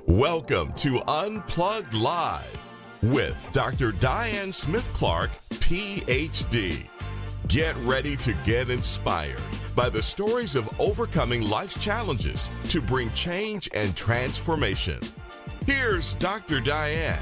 Welcome to Unplugged Live with Dr. Diane Smith-Clark, PhD. Get ready to get inspired by the stories of overcoming life's challenges to bring change and transformation. Here's Dr. Diane.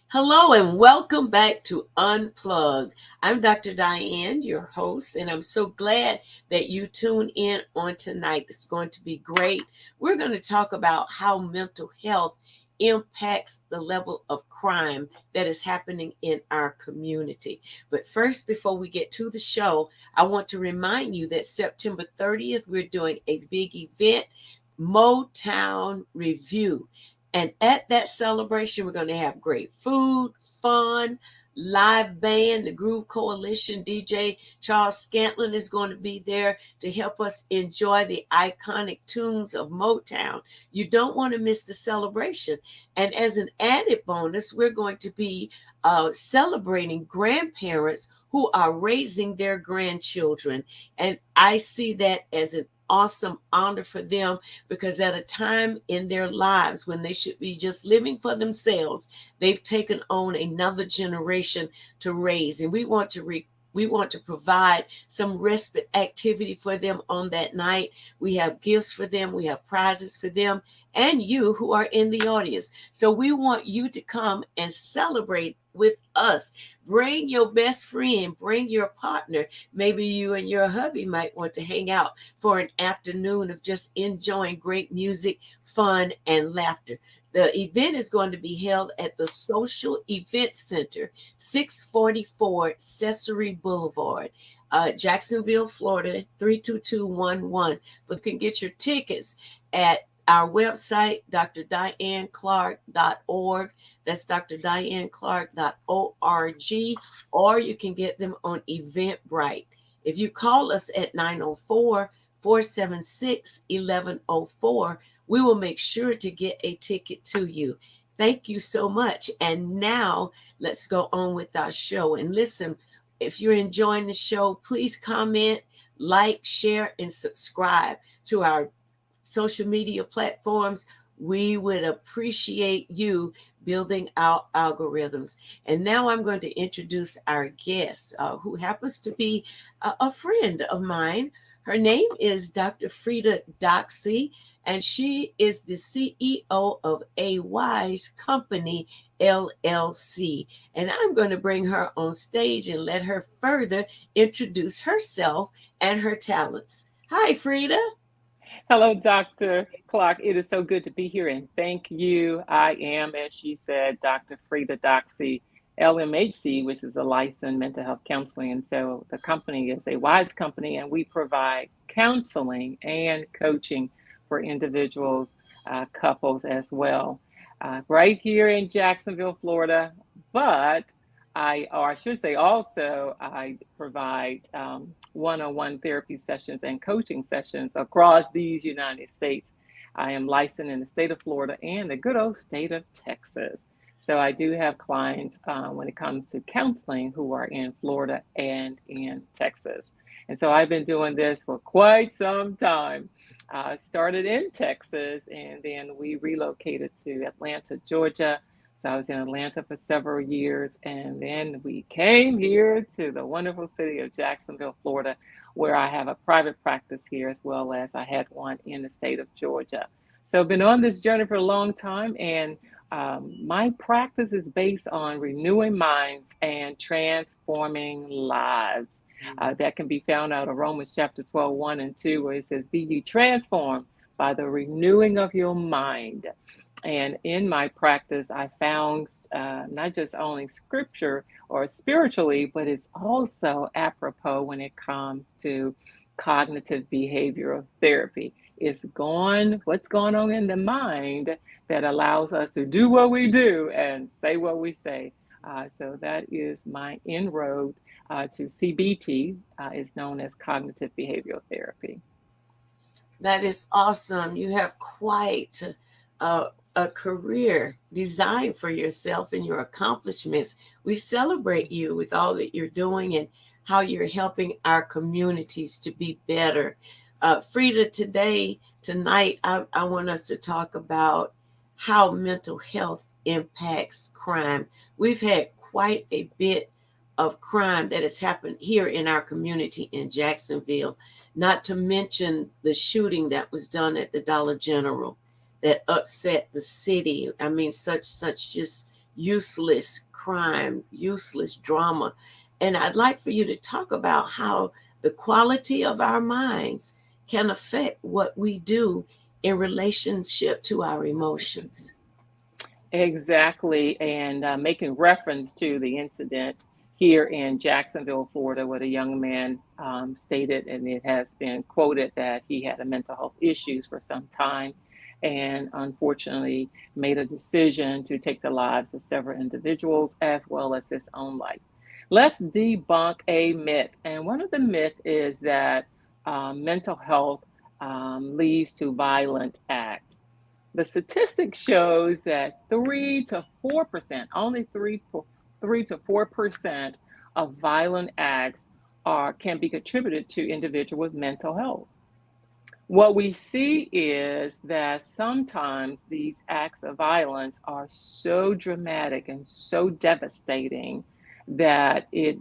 Hello and welcome back to Unplugged. I'm Dr. Diane, your host, and I'm so glad that you tuned in on tonight. It's going to be great. We're going to talk about how mental health impacts the level of crime that is happening in our community. But first, before we get to the show, I want to remind you that September 30th, we're doing a big event, Motown Review. And at that celebration, we're going to have great food, fun, live band. The Groove Coalition DJ Charles Scantlin is going to be there to help us enjoy the iconic tunes of Motown. You don't want to miss the celebration. And as an added bonus, we're going to be celebrating grandparents who are raising their grandchildren. And I see that as an awesome honor for them, because at a time in their lives when they should be just living for themselves, they've taken on another generation to raise. And we want to provide some respite activity for them on that night. We have gifts for them. We have prizes for them and you who are in the audience. So we want you to come and celebrate with us. Bring your best friend, bring your partner. Maybe you and your hubby might want to hang out for an afternoon of just enjoying great music, fun, and laughter. The event is going to be held at the Social Event Center, 644 Cesare Boulevard, Jacksonville, Florida, 32211. But you can get your tickets at our website, drdianeclark.org. That's drdianeclark.org, or you can get them on Eventbrite. If you call us at 904-476-1104, we will make sure to get a ticket to you. Thank you so much. And now let's go on with our show. And listen, if you're enjoying the show, please comment, like, share, and subscribe to our social media platforms. We would appreciate you building our algorithms. And now I'm going to introduce our guest, who happens to be a friend of mine. Her name is Dr. Frida Doxey, and she is the CEO of A Wise Company, LLC. And I'm going to bring her on stage and let her further introduce herself and her talents. Hi, Frida. Hello, Dr. Clark. It is so good to be here, and thank you. I am, as she said, Dr. Frida Doxey, LMHC, which is a licensed mental health counseling. And so the company is A Wise Company, and we provide counseling and coaching for individuals, couples as well, right here in Jacksonville, Florida. But I should say also, I provide one-on-one therapy sessions and coaching sessions across these United States. I am licensed in the state of Florida and the good old state of Texas. So I do have clients when it comes to counseling who are in Florida and in Texas. And so I've been doing this for quite some time. Started in Texas, and then we relocated to Atlanta, Georgia. So I was in Atlanta for several years, and then we came here to the wonderful city of Jacksonville, Florida, where I have a private practice here, as well as I had one in the state of Georgia. So I've been on this journey for a long time, and my practice is based on renewing minds and transforming lives. That can be found out of Romans chapter 12, 1 and 2, where it says, "Be ye transformed by the renewing of your mind." And in my practice, I found not just only scripture or spiritually, but it's also apropos when it comes to cognitive behavioral therapy. It's what's going on in the mind that allows us to do what we do and say what we say. So that is my inroad to CBT, is known as cognitive behavioral therapy. That is awesome. You have quite a career designed for yourself and your accomplishments. We celebrate you with all that you're doing and how you're helping our communities to be better. Frida, today tonight I want us to talk about how mental health impacts crime. We've had quite a bit of crime that has happened here in our community in Jacksonville, not to mention the shooting that was done at the Dollar General that upset the city. I mean, such just useless crime, useless drama. And I'd like for you to talk about how the quality of our minds can affect what we do in relationship to our emotions. Exactly. And making reference to the incident here in Jacksonville, Florida, where the young man stated, and it has been quoted, that he had a mental health issues for some time and unfortunately made a decision to take the lives of several individuals as well as his own life. Let's debunk a myth. And one of the myths is that mental health leads to violent acts. The statistic shows that 3 to 4%, only 3 to 4% of violent acts can be contributed to individuals with mental health. What we see is that sometimes these acts of violence are so dramatic and so devastating that it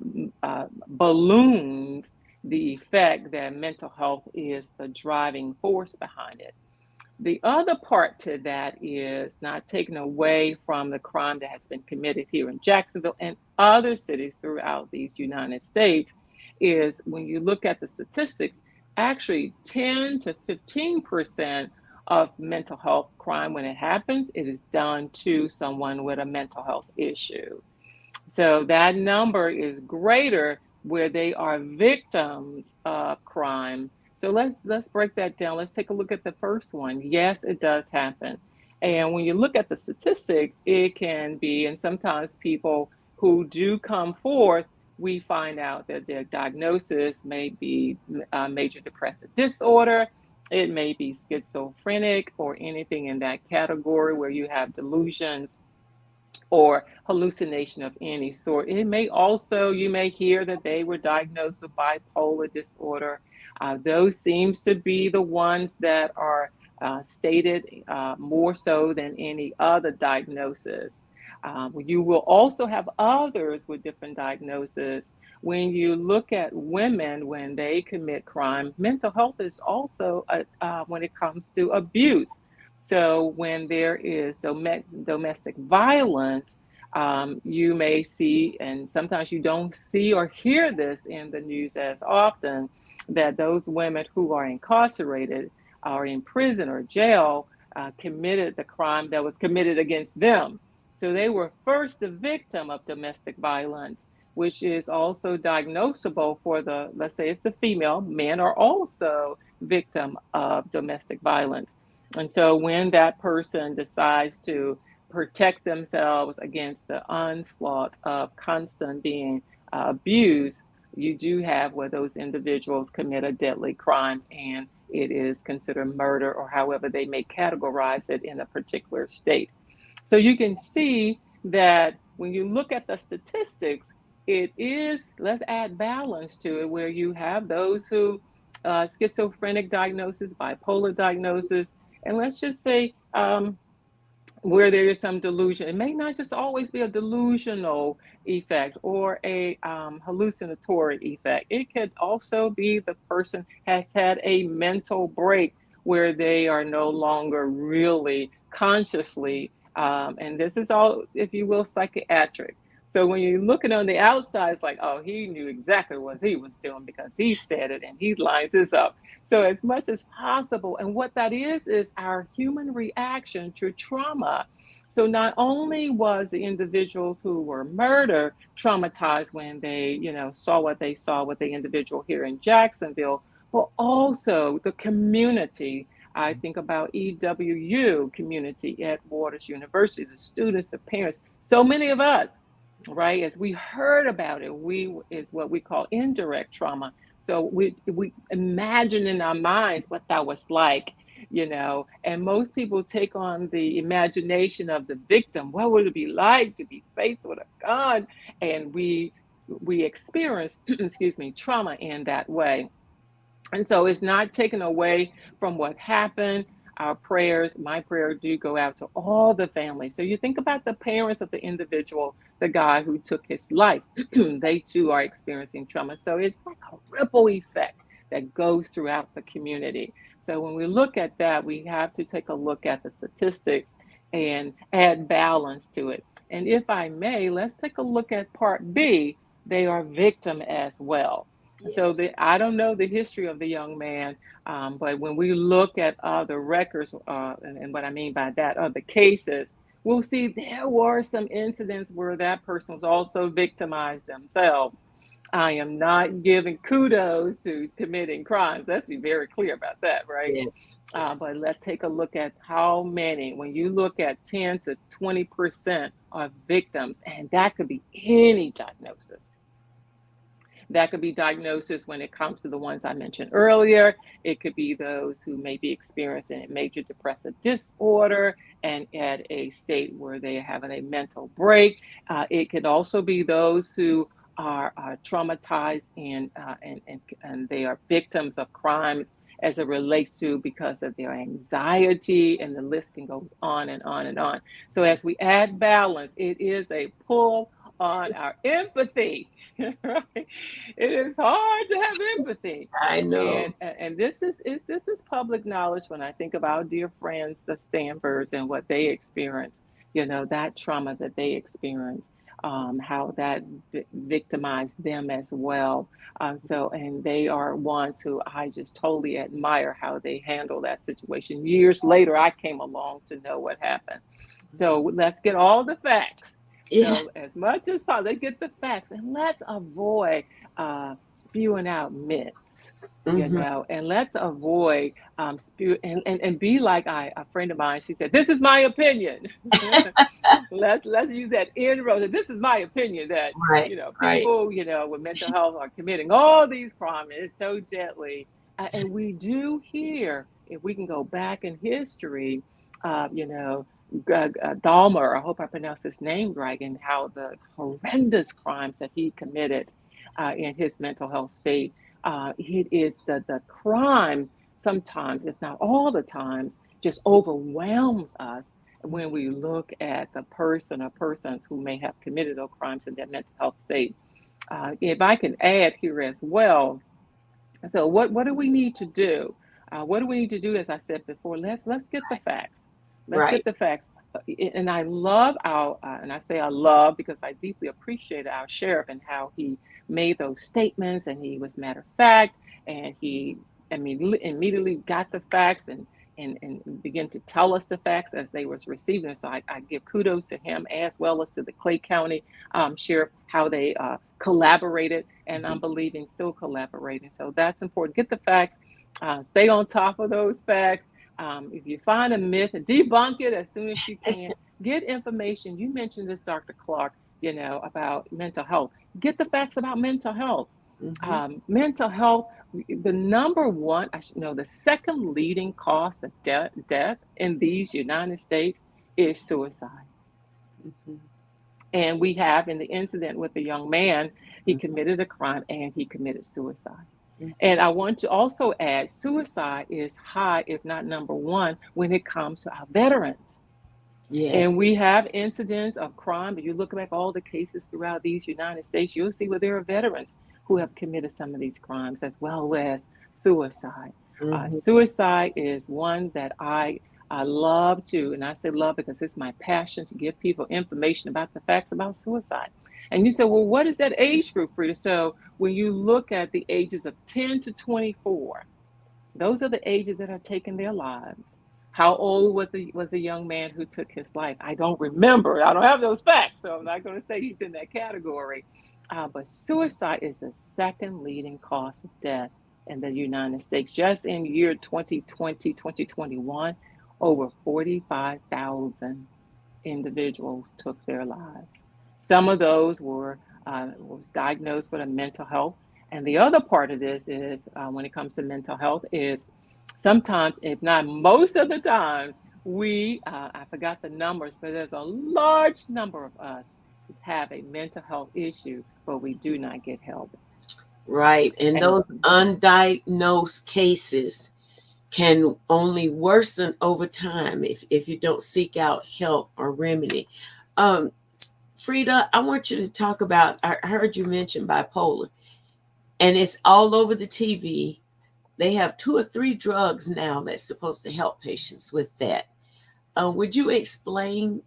balloons the effect that mental health is the driving force behind it. The other part to that is not taken away from the crime that has been committed here in Jacksonville and other cities throughout these United States is when you look at the statistics, actually 10 to 15% of mental health crime, when it happens, it is done to someone with a mental health issue. So that number is greater where they are victims of crime. So let's break that down. Let's take a look at the first one. Yes, it does happen. And when you look at the statistics, it can be, and sometimes people who do come forth, we find out that their diagnosis may be major depressive disorder. It may be schizophrenic or anything in that category where you have delusions or hallucination of any sort. It may also, you may hear that they were diagnosed with bipolar disorder. Those seems to be the ones that are stated more so than any other diagnosis. You will also have others with different diagnoses. When you look at women, when they commit crime, mental health is also, when it comes to abuse. So when there is domestic violence, you may see, and sometimes you don't see or hear this in the news as often, that those women who are incarcerated or in prison or jail committed the crime that was committed against them. So they were first the victim of domestic violence, which is also diagnosable for the, let's say it's the female, men are also victim of domestic violence. And so when that person decides to protect themselves against the onslaught of constant being abused, you do have where those individuals commit a deadly crime and it is considered murder or however they may categorize it in a particular state. So you can see that when you look at the statistics, it is, let's add balance to it, where you have those who schizophrenic diagnosis, bipolar diagnosis, and let's just say where there is some delusion. It may not just always be a delusional effect or a hallucinatory effect. It could also be the person has had a mental break where they are no longer really consciously, and this is all, if you will, psychiatric. So when you're looking on the outside, it's like, oh, he knew exactly what he was doing because he said it and he lines this up. So as much as possible, and what that is our human reaction to trauma. So not only was the individuals who were murdered traumatized when they, saw what they saw with the individual here in Jacksonville, but also the community. I think about EWU community at Waters University, the students, the parents, so many of us, right? As we heard about it, we is what we call indirect trauma. So we imagine in our minds what that was like, and most people take on the imagination of the victim. What would it be like to be faced with a gun? And we experience, excuse me, trauma in that way. And so it's not taken away from what happened. Our prayers, my prayer, do go out to all the families. So you think about the parents of the individual, the guy who took his life. They too are experiencing trauma. So it's like a ripple effect that goes throughout the community. So when we look at that, we have to take a look at the statistics and add balance to it. And if I may, let's take a look at part B. They are victim as well. So Yes. I don't know the history of the young man, but when we look at other records, and what I mean by that, other cases, we'll see there were some incidents where that person was also victimized themselves. I am not giving kudos to committing crimes. Let's be very clear about that, right? Yes. Yes. But let's take a look at how many, when you look at 10 to 20% of victims, and that could be any diagnosis. That could be diagnosis when it comes to the ones I mentioned earlier. It could be those who may be experiencing a major depressive disorder and at a state where they're having a mental break. It could also be those who are traumatized and they are victims of crimes as it relates to because of their anxiety, and the list can go on and on and on. So as we add balance, it is a pull on our empathy. Right? It is hard to have empathy. I know. And this is public knowledge when I think of our dear friends, the Stanfords, and what they experience, that trauma that they experience, how that victimized them as well. And they are ones who I just totally admire how they handle that situation. Years later, I came along to know what happened. So let's get all the facts. Yeah. So as much as possible, let's get the facts, and let's avoid spewing out myths, Hmm. and let's avoid and be like a friend of mine. She said, "This is my opinion." Let's use that inroad. This is my opinion that Right. Right. people with mental health are committing all these crimes. It's so gently, and we do hear, if we can go back in history, Dahmer, I hope I pronounced his name right, and how the horrendous crimes that he committed in his mental health state. It is the crime sometimes, if not all the times, just overwhelms us when we look at the person or persons who may have committed those crimes in their mental health state. If I can add here as well, so what do we need to do? What do we need to do? As I said before, let's get the facts. Let's Right. get the facts. And I love and I say I love because I deeply appreciate our sheriff and how he made those statements, and he was matter of fact, and he, I mean, immediately got the facts and began to tell us the facts as they was receiving. So I give kudos to him as well as to the Clay County sheriff, how they collaborated, and I'm believing still collaborating. So that's important. Get the facts, stay on top of those facts. If you find a myth, debunk it as soon as you can. Get information. You mentioned this, Dr. Clark, about mental health. Get the facts about mental health. Hmm. Mental health, the number one, I should know, the second leading cause of death in these United States is suicide. Hmm. And we have in the incident with the young man, he committed a crime and he committed suicide. Hmm. And I want to also add, suicide is high, if not number one, when it comes to our veterans. And Yes. we have incidents of crime. If you look back all the cases throughout these United States, you'll see where there are veterans who have committed some of these crimes, as well as suicide. Hmm. Suicide is one that I love to, and I say love because it's my passion to give people information about the facts about suicide. And you say, well, what is that age group, Frida? So when you look at the ages of 10 to 24, those are the ages that are taking their lives. How old was the young man who took his life? I don't remember. I don't have those facts, so I'm not going to say he's in that category. But suicide is the second leading cause of death in the United States. Just in year 2020, 2021, over 45,000 individuals took their lives. Some of those was diagnosed with a mental health, and the other part of this is when it comes to mental health is sometimes, if not most of the times, we I forgot the numbers, but there's a large number of us who have a mental health issue, but we do not get help. Right. And And those undiagnosed cases can only worsen over time if you don't seek out help or remedy. Um, Frida, I want you to talk about, I heard you mention bipolar, and it's all over the TV. They have 2 or 3 drugs now that's supposed to help patients with that. Would you explain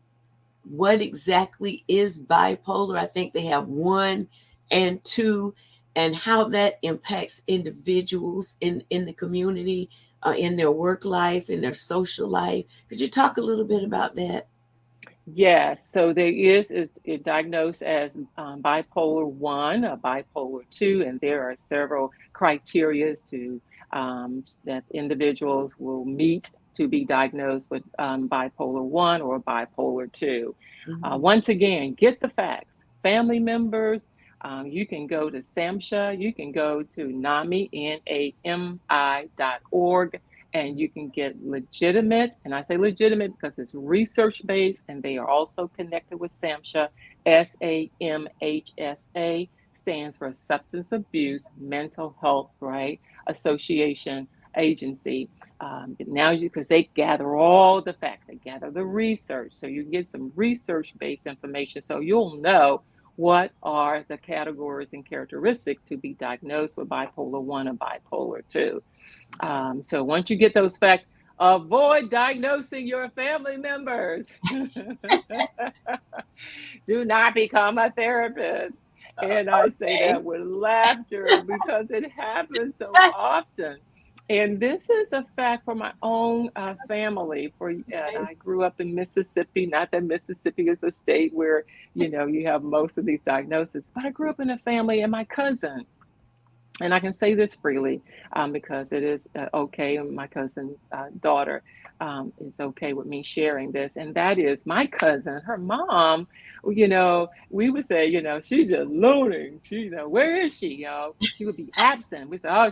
what exactly is bipolar? I think they have 1 and 2, and how that impacts individuals in the community, in their work life, in their social life. Could you talk a little bit about that? yes, so there is it diagnosed as bipolar 1 or bipolar 2, and there are several criterias to that individuals will meet to be diagnosed with bipolar 1 or bipolar 2. Mhm. Once again, get the facts. Family members, you can go to SAMHSA, you can go to NAMI, NAMI.org, and you can get legitimate, and I say legitimate because it's research based, and they are also connected with SAMHSA. SAMHSA stands for Substance Abuse Mental Health, right, Association Agency. Now you, because they gather all the facts, they gather the research, so you get some research based information, so you'll know what are the categories and characteristics to be diagnosed with bipolar 1 or bipolar 2. So once you get those facts, avoid diagnosing your family members. Do not become a therapist. And I say Okay. that with laughter because it happens so often. And this is a fact for my own family. And I grew up in Mississippi. Not that Mississippi is a state where you have most of these diagnoses, but I grew up in a family, and my cousin, and I can say this freely because it is okay. My cousin's daughter is okay with me sharing this, and that is my cousin. Her mom, we would say, she's just loony. Where is she? She would be absent. We say, oh,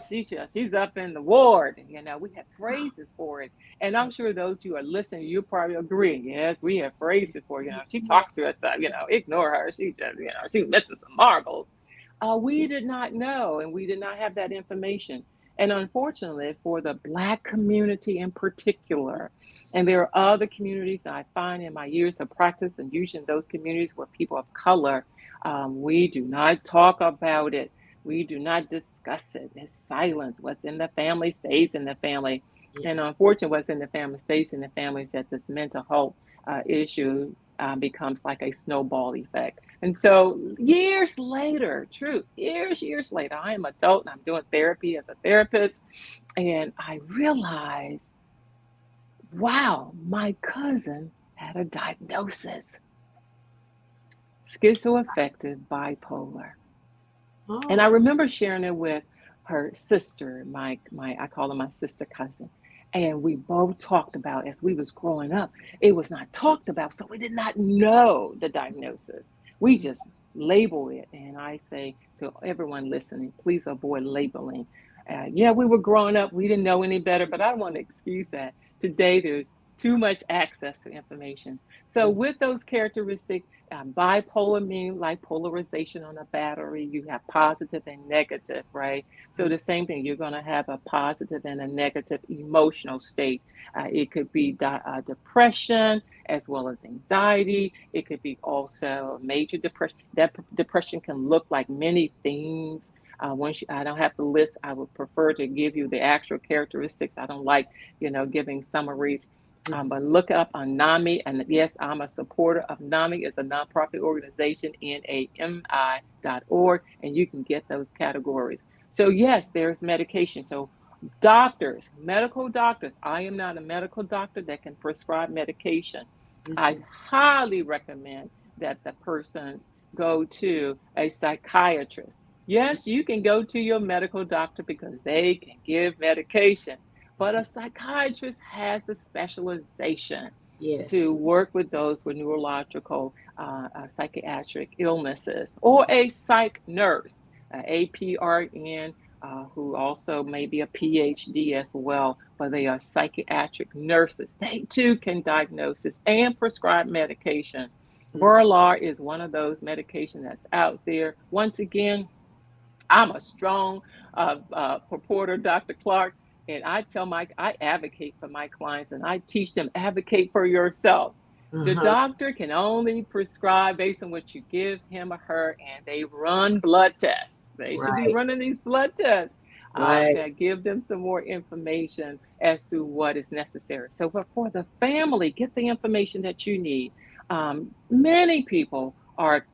she's up in the ward. We have phrases for it, and I'm sure those who are listening, you probably agree. Yes, we have phrases for. She talks to us. Ignore her. She just, she's missing some marbles. We did not know, and we did not have that information. And unfortunately, for the Black community in particular, and there are other communities I find in my years of practice, and usually in those communities where people of color, we do not talk about it. We do not discuss it. It's silence. What's in the family stays in the family. And Yeah. unfortunately, what's in the family stays in the family is that this mental health issue becomes like a snowball effect. And so years later, true, years later, I am adult and I'm doing therapy as a therapist. And I realized, wow, my cousin had a diagnosis, schizoaffective bipolar. And I Oh. remember sharing it with her sister, my I call her my sister cousin. And we both talked about, as we was growing up, it was not talked about. So we did not know the diagnosis. We just label it. And I say to everyone listening, please avoid labeling. Yeah, we were growing up. We didn't know any better, but I don't want to excuse that. Today, there's too much access to information. So with those characteristics, bipolar meaning like polarization on a battery. You have positive and negative, right? So the same thing, you're going to have a positive and a negative emotional state. It could be depression as well as anxiety. It could be also major depression. That depression can look like many things. I don't have to list. I would prefer to give you the actual characteristics. I don't like, giving summaries. But look up on NAMI, and yes, I'm a supporter of NAMI. It's a nonprofit organization, NAMI.org, and you can get those categories. So yes, there's medication. So doctors, medical doctors, I am not a medical doctor that can prescribe medication. I highly recommend that the persons go to a psychiatrist. Yes, you can go to your medical doctor because they can give medication, but a psychiatrist has the specialization to Yes. work with those with neurological, psychiatric illnesses, or a psych nurse, APRN, who also may be a PhD as well, but they are psychiatric nurses. They too can diagnose and prescribe medication. Borlar is one of those medications that's out there. Once again, I'm a strong purporter, Dr. Clark, and I advocate for my clients and I teach them advocate for yourself. The Uh-huh. doctor can only prescribe based on what you give him or her, and they run blood tests. They should be Right. running these blood tests Right. that give them some more information as to what is necessary. So, but for the family, get the information that you need. Many people are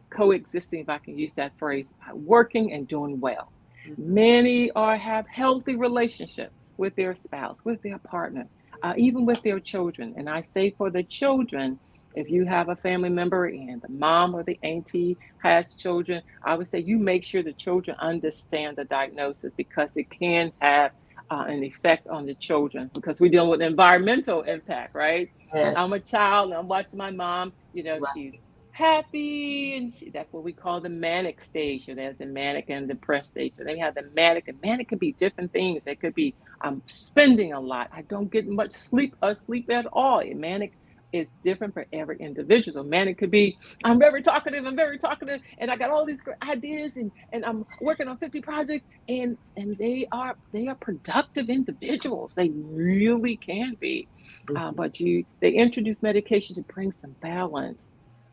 coexisting, if I can use that phrase, working and doing well. Mhm. Many are have healthy relationships with their spouse, with their partner, even with their children. And I say for the children, if you have a family member and the mom or the auntie has children, I would say you make sure the children understand the diagnosis because it can have an effect on the children because we're dealing with environmental impact, right? I'm a Yes. child and I'm watching my mom, Right. she's happy and that's what we call the manic stage. So there's the manic and depressed stage. So they have the manic, and manic could be different things. It could be I'm spending a lot. I don't get much sleep or sleep at all. And manic is different for every individual. So manic could be I'm very talkative, and I got all these great ideas and I'm working on 50 projects and they are productive individuals. They really can be. Mhm. But they introduce medication to bring some balance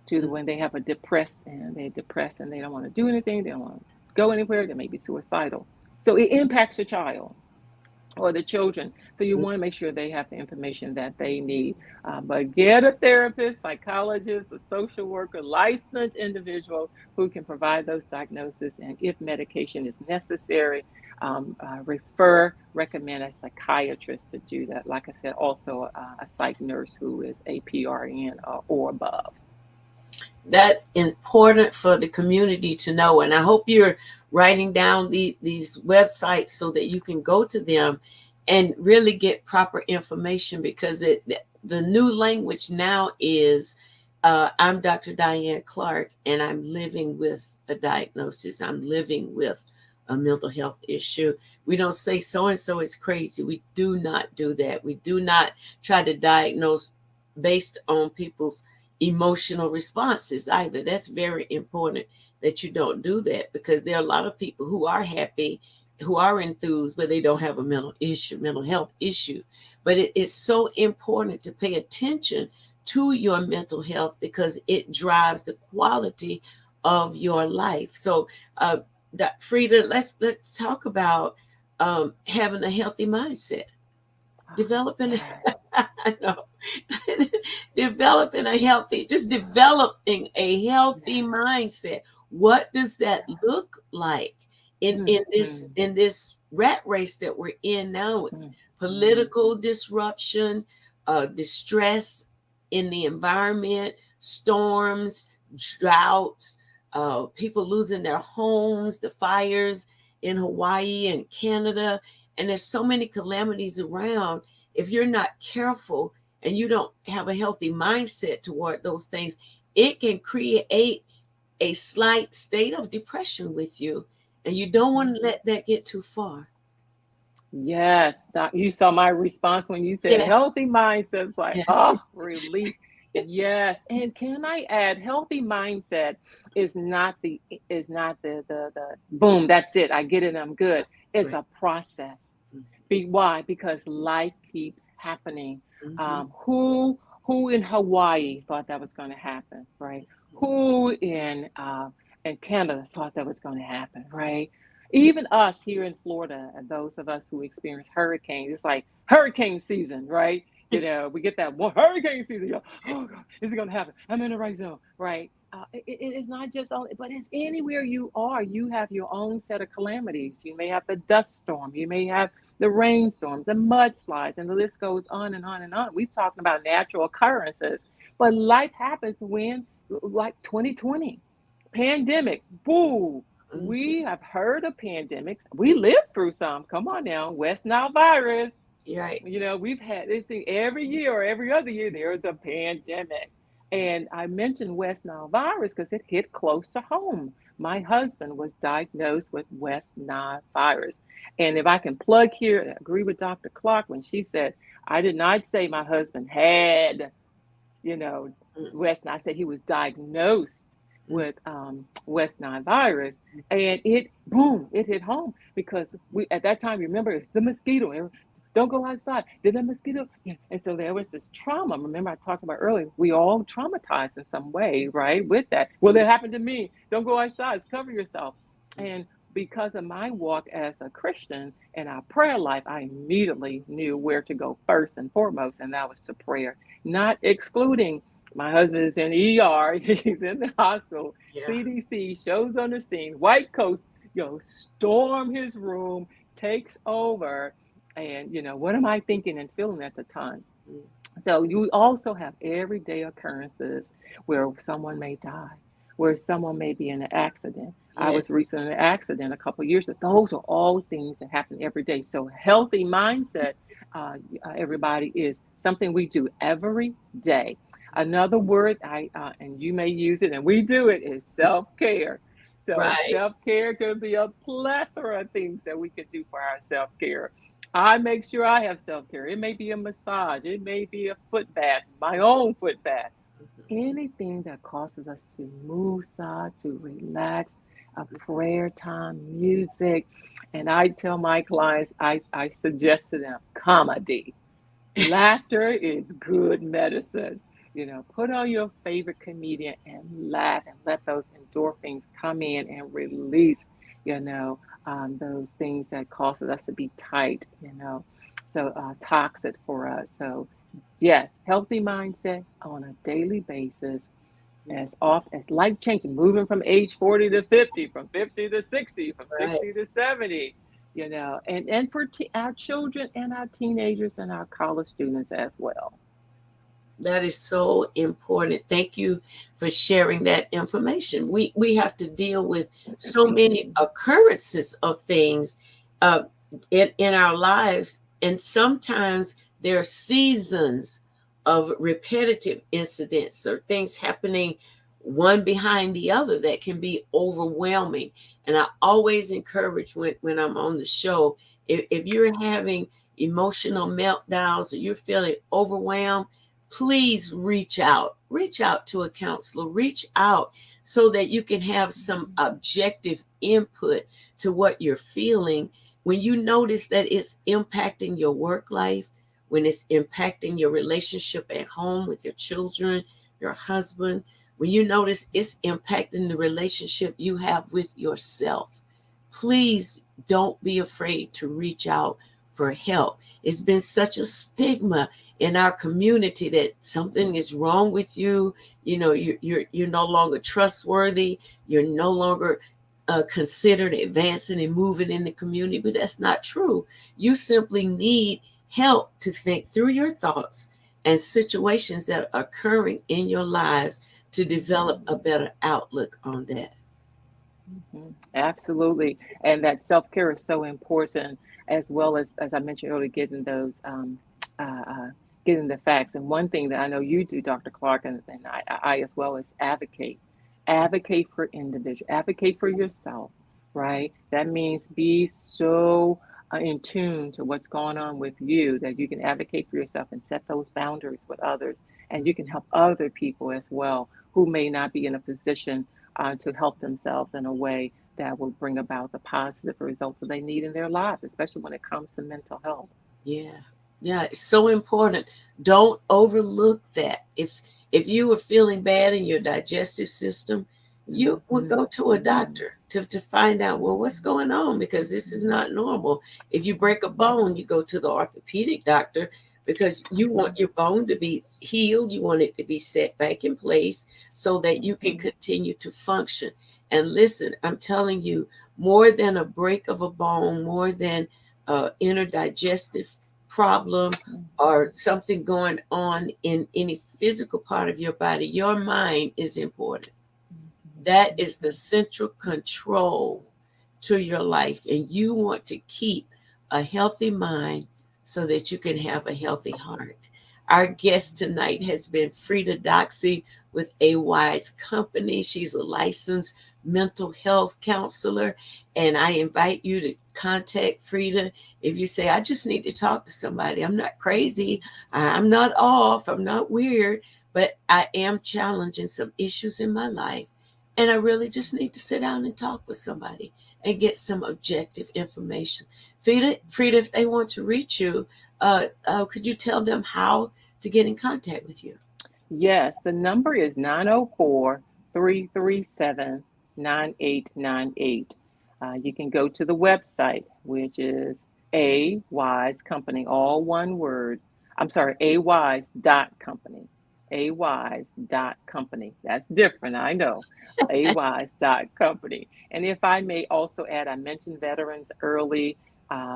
to the Mhm. when they have a depressed and they don't want to do anything, they don't want to go anywhere, they may be suicidal. So it impacts the child or the children. So you want to make sure they have the information that they need. But get a therapist, psychologist, a social worker, licensed individual who can provide those diagnoses. And if medication is necessary, recommend a psychiatrist to do that. Like I said, also a psych nurse who is a PRN or above. That's important for the community to know. And I hope you're writing down these websites so that you can go to them and really get proper information because the new language now is I'm Dr. Diane Clark and I'm living with a diagnosis. I'm living with a mental health issue. We don't say so and so is crazy. We do not do that. We do not try to diagnose based on people's emotional responses either. That's very important that you don't do that because there are a lot of people who are happy, who are enthused, but they don't have a mental health issue. But it is so important to pay attention to your mental health because it drives the quality of your life. So, Frida, let's talk about having a healthy mindset, developing. Yes. I know. Developing a healthy Yes. mindset. What does that look like in this Mhm. rat race that we're in now with Mhm. political disruption, distress in the environment, storms, droughts, people losing their homes, the fires in Hawaii and Canada, and there's so many calamities around. If you're not careful and you don't have a healthy mindset toward those things, it can create a slight state of depression with you. And you don't want to let that get too far. Yes, you saw my response when you said Yeah, healthy mindset. It's like, yeah, oh, relief. Yes. And can I add, healthy mindset is not the boom, that's it. I get it, I'm good. It's right. a process. Why? Because life keeps happening. Mm-hmm. Who in Hawaii thought that was going to happen, right? Who in Canada thought that was going to happen, right? Even us here in Florida, and those of us who experience hurricanes, it's like hurricane season, right? We get that one hurricane season. Oh God, is it going to happen? I'm in the right zone, right? It is not just only, but it's anywhere you are. You have your own set of calamities. You may have the dust storm. You may have the rainstorms, the mudslides, and the list goes on and on and on. We've talked about natural occurrences, but life happens when, like 2020, pandemic, boo. Mm-hmm. We have heard of pandemics. We lived through some. Come on now, West Nile virus. You're right. We've had this thing every year or every other year, there is a pandemic. And I mentioned West Nile virus because it hit close to home. My husband was diagnosed with West Nile virus. And if I can plug here, I agree with Dr. Clark when she said, I did not say my husband had, you know, Mm-hmm. West Nile. I said he was diagnosed with West Nile virus, and it boom, it hit home because we at that time, remember, it's the mosquito. Don't go outside. Did the mosquito? Yeah. And so there was this trauma. Remember, I talked about earlier. We all traumatized in some way, right? With that. Well, that happened to me. Don't go outside. Cover yourself. And because of my walk as a Christian and our prayer life, I immediately knew where to go first and foremost, and that was to prayer, not excluding. My husband is in ER, he's in the hospital, Yeah. CDC shows on the scene, white coats, storm his room, takes over. And, what am I thinking and feeling at the time? Mm. So you also have everyday occurrences where someone may die, where someone may be in an accident. I was Yes. recently in an accident a couple of years ago. Those are all things that happen every day. So healthy mindset, everybody, is something we do every day. Another word and you may use it, and we do it, is self-care. So Right. self-care could be a plethora of things that we could do for our self-care. I make sure I have self-care. It may be a massage, it may be a foot bath, my own foot bath. Anything that causes us to move, to relax, a prayer time, music. And I tell my clients, I suggest to them comedy. Laughter is good medicine. Put on your favorite comedian and laugh and let those endorphins come in and release, those things that causes us to be tight. So toxic for us. So yes, healthy mindset on a daily basis, as often as life changing, moving from age 40 to 50, from 50 to 60, from Right. 60 to 70, and for our children and our teenagers and our college students as well. That is so important. Thank you for sharing that information. We have to deal with so many occurrences of things uh, in our lives, and sometimes there are seasons of repetitive incidents or things happening one behind the other that can be overwhelming. And I always encourage when I'm on the show, if you're having emotional meltdowns or you're feeling overwhelmed, please reach out to a counselor, reach out so that you can have some objective input to what you're feeling. When you notice that it's impacting your work life, when it's impacting your relationship at home with your children, your husband, when you notice it's impacting the relationship you have with yourself, please don't be afraid to reach out for help. It's been such a stigma in our community that something is wrong with you. You're no longer trustworthy. You're no longer considered advancing and moving in the community, but that's not true. You simply need help to think through your thoughts and situations that are occurring in your lives to develop a better outlook on that. Absolutely. And that self-care is so important, as well as I mentioned earlier, getting those getting the facts. And one thing that I know you do, Dr. Clark, and I as well, is advocate for individual, advocate for yourself, right? That means be so in tune to what's going on with you that you can advocate for yourself and set those boundaries with others. And you can help other people as well who may not be in a position to help themselves in a way that will bring about the positive results that they need in their lives, especially when it comes to mental health. Yeah. Yeah, it's so important. Don't overlook that. If you were feeling bad in your digestive system, you would go to a doctor to find out, well, what's going on, because this is not normal. If you break a bone, you go to the orthopedic doctor because you want your bone to be healed. You want it to be set back in place so that you can continue to function. And listen, I'm telling you, more than a break of a bone, more than inner digestive problem or something going on in any physical part of your body, your mind is important. That is the central control to your life. And you want to keep a healthy mind so that you can have a healthy heart. Our guest tonight has been Frida Doxy with A Wise Company. She's a licensed mental health counselor. And I invite you to contact Frida if you say, I just need to talk to somebody. I'm not crazy. I'm not off. I'm not weird, but I am challenging some issues in my life. and I really just need to sit down and talk with somebody and get some objective information. Frida, if they want to reach you, could you tell them how to get in contact with you? Yes, the number is 904-337-9898. You can go to the website, which is A Wise Company, all one word. I'm sorry, awise.company. awise.company. That's different, I know. awise.company. And if I may also add, I mentioned veterans early.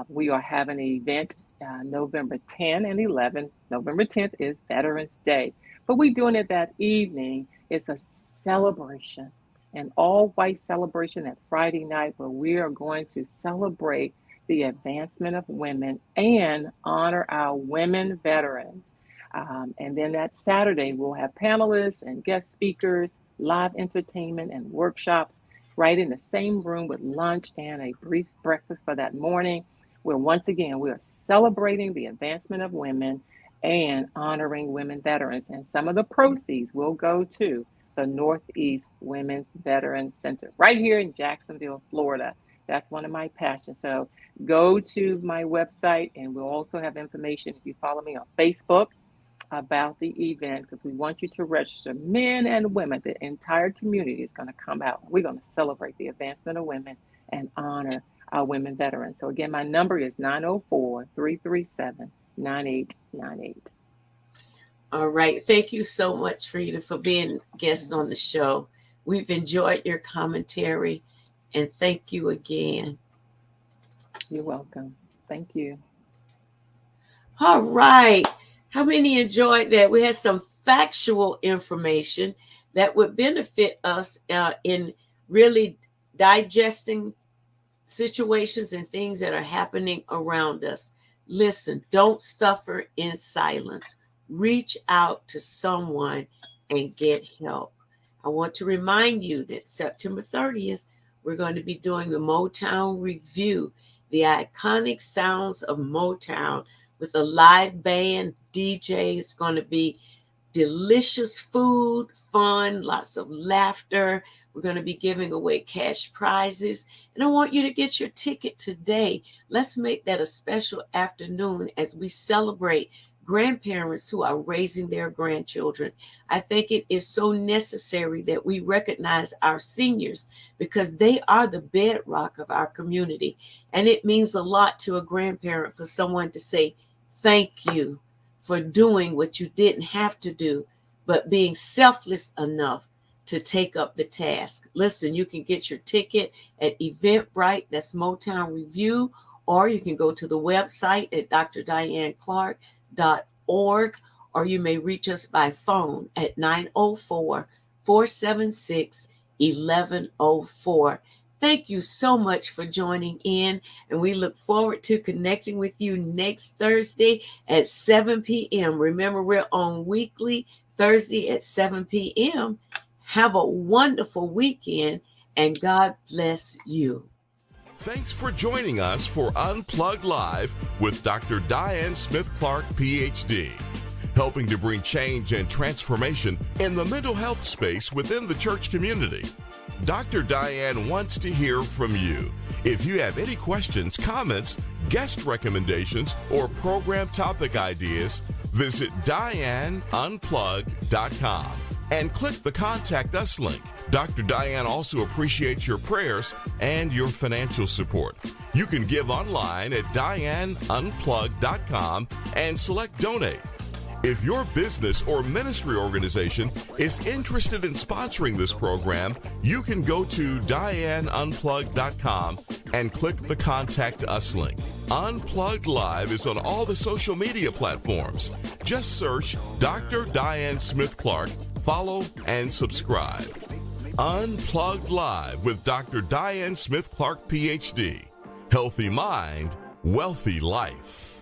We are having an event November 10 and 11. November 10th is Veterans Day. But we're doing it that evening. It's a celebration, an all-white celebration that Friday night where we are going to celebrate the advancement of women and honor our women veterans. And then that Saturday, we'll have panelists and guest speakers, live entertainment and workshops right in the same room with lunch and a brief breakfast for that morning, where once again, we are celebrating the advancement of women and honoring women veterans. And some of the proceeds will go to the Northeast Women's Veterans Center right here in Jacksonville, Florida. That's one of my passions. So go to my website, and we'll also have information if you follow me on Facebook about the event, because we want you to register. Men and women, the entire community is going to come out. We're going to celebrate the advancement of women and honor our women veterans. So again, my number is 904-337-9898. All right. Thank you so much, Frida, for being a guest on the show. We've enjoyed your commentary, and thank you again. You're welcome. Thank you. All right. How many enjoyed that? We had some factual information that would benefit us in really digesting situations and things that are happening around us. Listen, don't suffer in silence. Reach out to someone and get help. I want to remind you that September 30th, we're going to be doing the Motown Review, the iconic sounds of Motown, with a live band, DJ. It's going to be delicious food, fun, lots of laughter. We're going to be giving away cash prizes. And I want you to get your ticket today. Let's make that a special afternoon as we celebrate grandparents who are raising their grandchildren. I think it is so necessary that we recognize our seniors, because they are the bedrock of our community. And it means a lot to a grandparent for someone to say, thank you for doing what you didn't have to do, but being selfless enough to take up the task. Listen, you can get your ticket at Eventbrite, that's Motown Review, or you can go to the website at drdianeclark.org, or you may reach us by phone at 904-476-1104. Thank you so much for joining in, and we look forward to connecting with you next Thursday at 7 p.m. Remember, we're on weekly Thursday at 7 p.m. Have a wonderful weekend, and God bless you. Thanks for joining us for Unplugged Live with Dr. Diane Smith-Clark, PhD, helping to bring change and transformation in the mental health space within the church community. Dr. Diane wants to hear from you. If you have any questions, comments, guest recommendations, or program topic ideas, visit DianeUnplugged.com and click the Contact Us link. Dr. Diane also appreciates your prayers and your financial support. You can give online at DianeUnplugged.com and select Donate. If your business or ministry organization is interested in sponsoring this program, you can go to DianeUnplugged.com and click the Contact Us link. Unplugged Live is on all the social media platforms. Just search Dr. Diane Smith-Clark, follow, and subscribe. Unplugged Live with Dr. Diane Smith-Clark, PhD. Healthy mind, wealthy life.